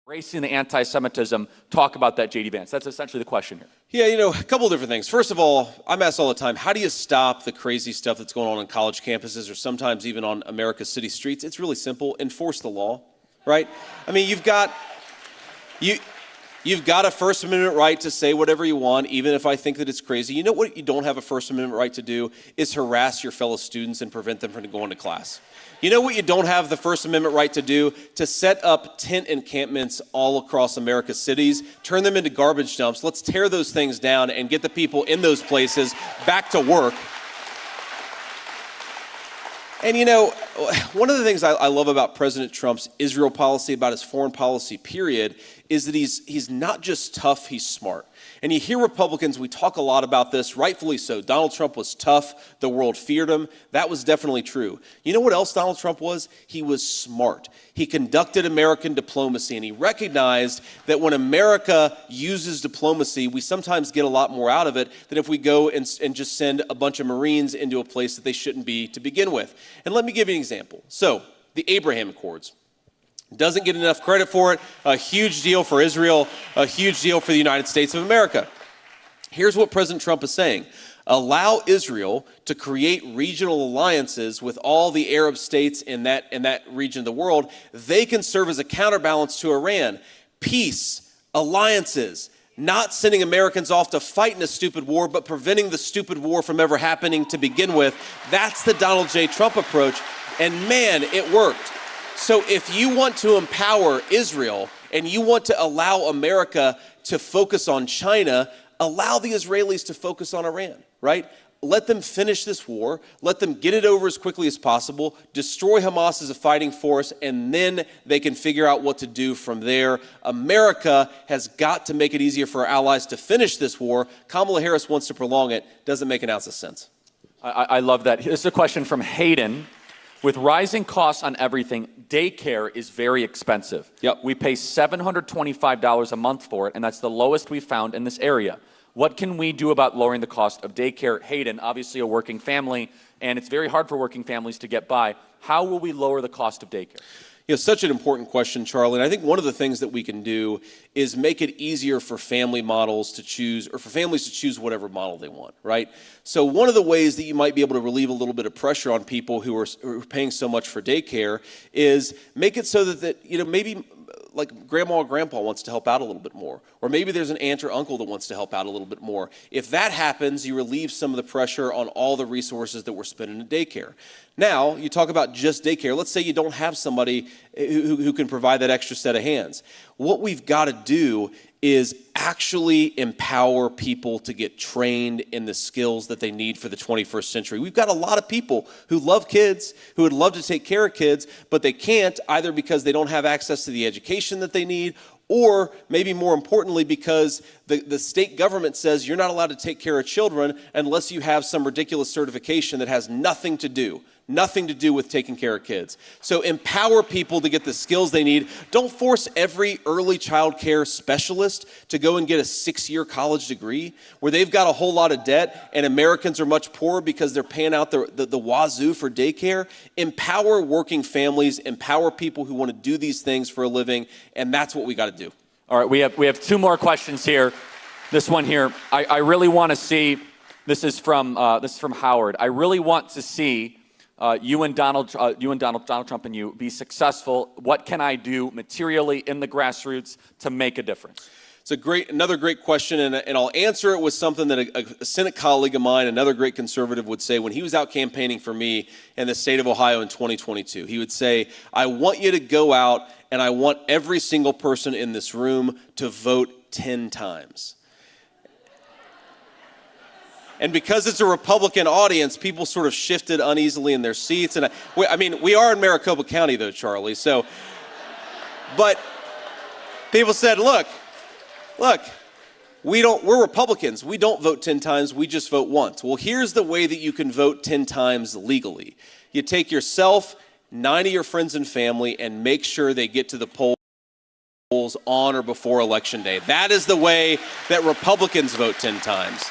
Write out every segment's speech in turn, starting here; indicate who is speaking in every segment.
Speaker 1: Embracing the anti-Semitism, talk about that, J.D. Vance. That's essentially the question here.
Speaker 2: Yeah, a couple of different things. First of all, I'm asked all the time, how do you stop the crazy stuff that's going on college campuses or sometimes even on America's city streets? It's really simple. Enforce the law, right? I mean, you've got a First Amendment right to say whatever you want, even if I think that it's crazy. You know what you don't have a First Amendment right to do is harass your fellow students and prevent them from going to class. You know what you don't have the First Amendment right to do? To set up tent encampments all across America's cities, turn them into garbage dumps. Let's tear those things down and get the people in those places back to work. And one of the things I love about President Trump's Israel policy, about his foreign policy, period, is that he's not just tough, he's smart. And you hear Republicans, we talk a lot about this, rightfully so. Donald Trump was tough, the world feared him. That was definitely true. You know what else Donald Trump was? He was smart. He conducted American diplomacy, and he recognized that when America uses diplomacy, we sometimes get a lot more out of it than if we go and just send a bunch of Marines into a place that they shouldn't be to begin with. And let me give you an example. So, the Abraham Accords. Doesn't get enough credit for it. A huge deal for Israel, a huge deal for the United States of America. Here's what President Trump is saying. Allow Israel to create regional alliances with all the Arab states in that region of the world. They can serve as a counterbalance to Iran. Peace, alliances, not sending Americans off to fight in a stupid war, but preventing the stupid war from ever happening to begin with. That's the Donald J. Trump approach. And man, it worked. So if you want to empower Israel and you want to allow America to focus on China, allow the Israelis to focus on Iran, right? Let them finish this war. Let them get it over as quickly as possible, destroy Hamas as a fighting force, and then they can figure out what to do from there. America has got to make it easier for our allies to finish this war. Kamala Harris wants to prolong it. Doesn't make an ounce of sense.
Speaker 1: I love that. Here's a question from Hayden. With rising costs on everything, daycare is very expensive.
Speaker 2: Yep.
Speaker 1: We pay $725 a month for it, and that's the lowest we've found in this area. What can we do about lowering the cost of daycare? Hayden, obviously a working family, and it's very hard for working families to get by. How will we lower the cost of daycare?
Speaker 2: Such an important question, Charlie. And I think one of the things that we can do is make it easier for family models to choose, or for families to choose whatever model they want, right? So one of the ways that you might be able to relieve a little bit of pressure on people who are paying so much for daycare is make it so that maybe like grandma or grandpa wants to help out a little bit more. Or maybe there's an aunt or uncle that wants to help out a little bit more. If that happens, you relieve some of the pressure on all the resources that we're spending in daycare. Now, you talk about just daycare. Let's say you don't have somebody who can provide that extra set of hands. What we've got to do is actually empower people to get trained in the skills that they need for the 21st century. We've got a lot of people who love kids, who would love to take care of kids, but they can't, either because they don't have access to the education that they need, or maybe more importantly, because the state government says you're not allowed to take care of children unless you have some ridiculous certification that has nothing to do with taking care of kids. So empower people to get the skills they need. Don't force every early child care specialist to go and get a 6-year college degree where they've got a whole lot of debt and Americans are much poorer because they're paying out the wazoo for daycare. Empower working families, empower people who want to do these things for a living, and that's what we got to do.
Speaker 1: All right, we have 2 more questions here. This one here, I really want to see. This is from Howard. I really want to see you and Donald Trump and you be successful. What can I do materially in the grassroots to make a difference?
Speaker 2: It's another great question, and I'll answer it with something that a Senate colleague of mine, another great conservative, would say when he was out campaigning for me in the state of Ohio in 2022. He would say, I want you to go out and I want every single person in this room to vote 10 times. And because it's a Republican audience, people sort of shifted uneasily in their seats. And we are in Maricopa County, though, Charlie. So, but people said, look, we're Republicans. We don't vote 10 times. We just vote once. Well, here's the way that you can vote 10 times legally. You take yourself, 9 of your friends and family, and make sure they get to the polls on or before Election Day. That is the way that Republicans vote 10 times.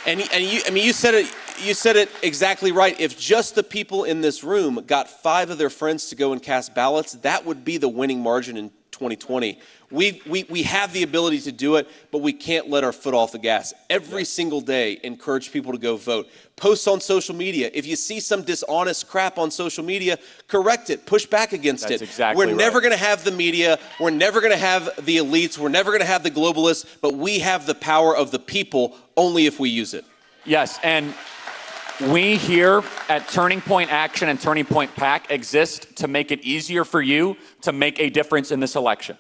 Speaker 2: And you said it exactly right. If just the people in this room got 5 of their friends to go and cast ballots, that would be the winning margin in 2020. We have the ability to do it, but we can't let our foot off the gas. Every single day, encourage people to go vote. Post on social media. If you see some dishonest crap on social media, correct it. Push back against
Speaker 1: That's
Speaker 2: it.
Speaker 1: exactly
Speaker 2: We're never
Speaker 1: right.
Speaker 2: going to have the media. We're never going to have the elites. We're never going to have the globalists, but we have the power of the people only if we use it.
Speaker 1: Yes, and we here at Turning Point Action and Turning Point PAC exist to make it easier for you to make a difference in this election.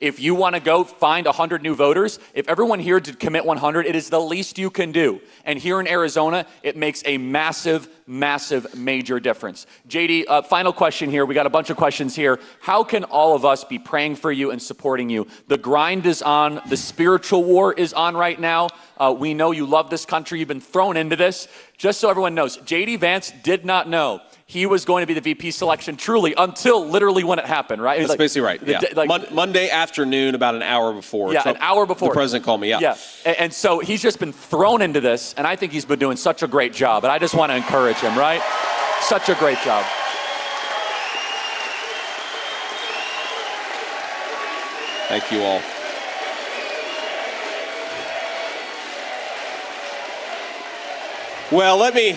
Speaker 1: If you want to go find 100 new voters, if everyone here did commit 100, it is the least you can do. And here in Arizona, it makes a massive, massive, major difference. JD, final question here. We got a bunch of questions here. How can all of us be praying for you and supporting you? The grind is on. The spiritual war is on right now. We know you love this country. You've been thrown into this. Just so everyone knows, JD Vance did not know he was going to be the VP selection truly until literally when it happened, right?
Speaker 2: That's basically right. Yeah. Monday afternoon, about an hour before.
Speaker 1: Yeah, an hour before.
Speaker 2: The president called me, yeah.
Speaker 1: Yeah, and so he's just been thrown into this, and I think he's been doing such a great job, and I just want to encourage him, right? Such a great job.
Speaker 2: Thank you all. Well, let me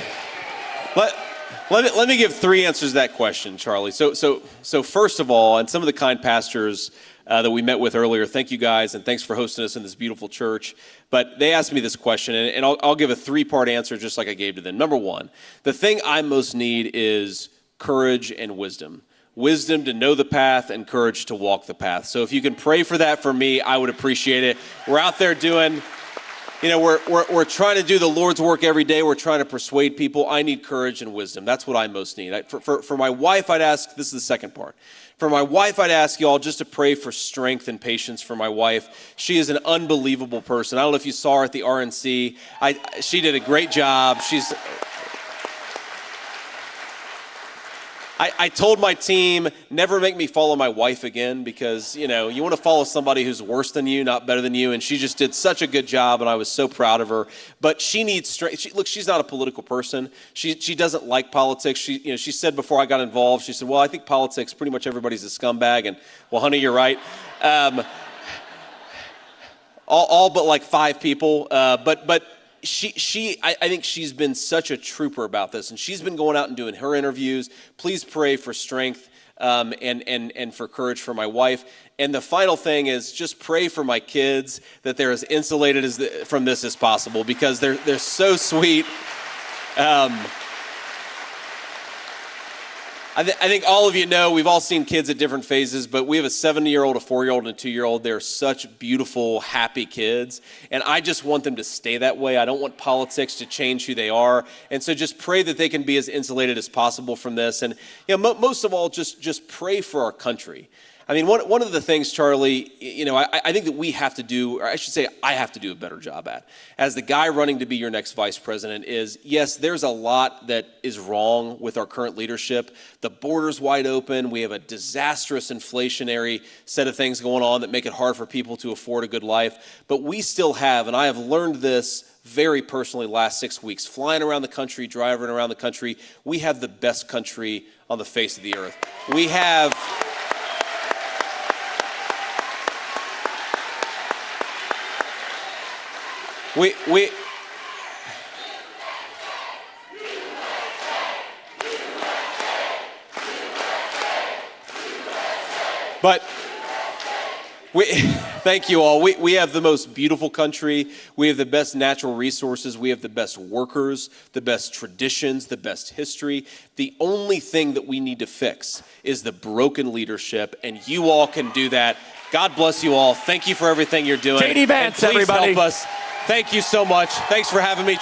Speaker 2: give three answers to that question, Charlie. So first of all, and some of the kind pastors that we met with earlier, thank you guys, and thanks for hosting us in this beautiful church. But they asked me this question, and I'll give a three-part answer just like I gave to them. Number one, the thing I most need is courage and wisdom. Wisdom to know the path and courage to walk the path. So if you can pray for that for me, I would appreciate it. We're out there doing... we're trying to do the Lord's work every day. We're trying to persuade people. I need courage and wisdom. That's what I most need. For my wife, I'd ask, this is the second part. For my wife, I'd ask you all just to pray for strength and patience for my wife. She is an unbelievable person. I don't know if you saw her at the RNC. She did a great job. I told my team, never make me follow my wife again because, you want to follow somebody who's worse than you, not better than you. And she just did such a good job, and I was so proud of her. But she needs strength. Look, she's not a political person. She doesn't like politics. She said before I got involved, she said, well, I think politics, pretty much everybody's a scumbag. And, well, honey, you're right. All but like 5 people. But I think she's been such a trooper about this, and she's been going out and doing her interviews. Please pray for strength and for courage for my wife. And the final thing is just pray for my kids that they're as insulated from this as possible because they're so sweet. I think all of you know, we've all seen kids at different phases, but we have a 7-year-old, a 4-year-old, and a 2-year-old. They're such beautiful, happy kids, and I just want them to stay that way. I don't want politics to change who they are, and so just pray that they can be as insulated as possible from this. And most of all, just pray for our country. I mean, one of the things, Charlie, I think that we have to do, or I should say I have to do a better job at, as the guy running to be your next vice president is, yes, there's a lot that is wrong with our current leadership. The border's wide open. We have a disastrous inflationary set of things going on that make it hard for people to afford a good life. But we still have, and I have learned this very personally last 6 weeks, flying around the country, driving around the country, we have the best country on the face of the earth. We have... But thank you all. We have the most beautiful country. We have the best natural resources. We have the best workers, the best traditions, the best history. The only thing that we need to fix is the broken leadership, and you all can do that. God bless you all. Thank you for everything you're doing.
Speaker 1: JD Vance,
Speaker 2: and please
Speaker 1: everybody.
Speaker 2: help us. Thank you so much. Thanks for having me.